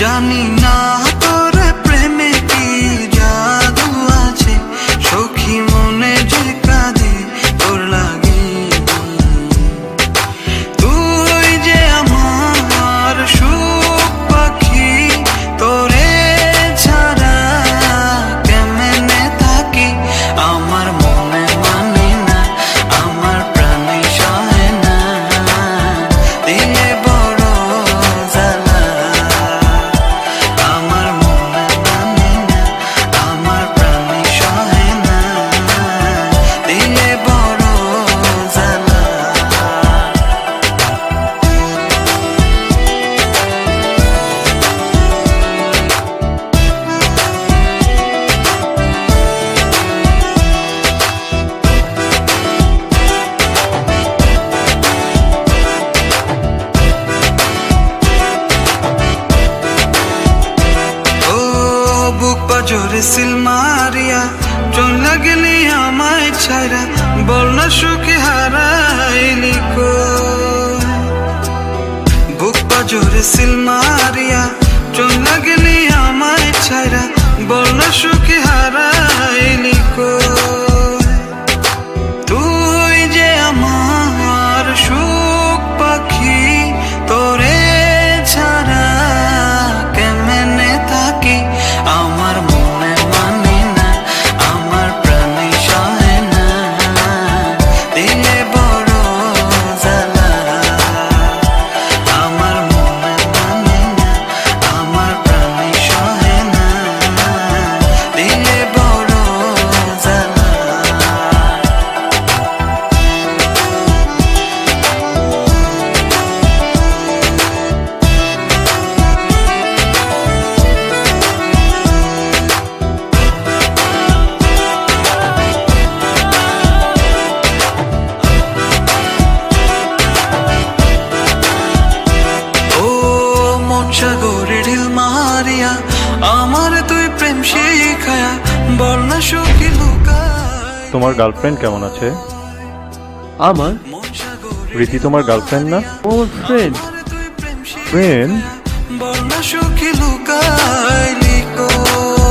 জানি না তোর প্রেমে কি জাদু আছে, সখী মনে যে কাঁদে তোর লাগে। তুই যে আমার সুখ পাখি, তোরে ছাড়া কেমনে থাকি। আমার মনে মানে না, আমার প্রাণে সহে না, দিলে বড় জ্বালা। আমার মনে মানে না, আমার প্রাণে সহে না, দিলে বড় জ্বালা। বুক পাজরে সিল মারিয়া চলে গেলি আমায় ছাড়া, বল না সুখে হারাইলি কই। বুক পাজরে সিল মারিয়া চলে গেলি আমায় ছাড়া, বল না সুখে হারাইলি কই। তুই যে আমার সুখ পাখি, তোরে ছাড়া কেমনে থাকি। আমার মনে মানে না, আমার প্রাণে সহে না, দিলে বড় জ্বালা। আমার মনে মানে না, আমার প্রাণে সহে না, দিলে বড় জ্বালা। সাগরে ঢিল মারিয়া আমার তুই প্রেম শিখায়া, বল না সুখী লুকায়। তোমার গার্লফ্রেন্ড কেমন আছে? আমার রীতি তোমার গার্লফ্রেন্ড না? ওর ফ্রেন্ড। ফ্রেন্ড? বল না সুখী লুকাইলি কই।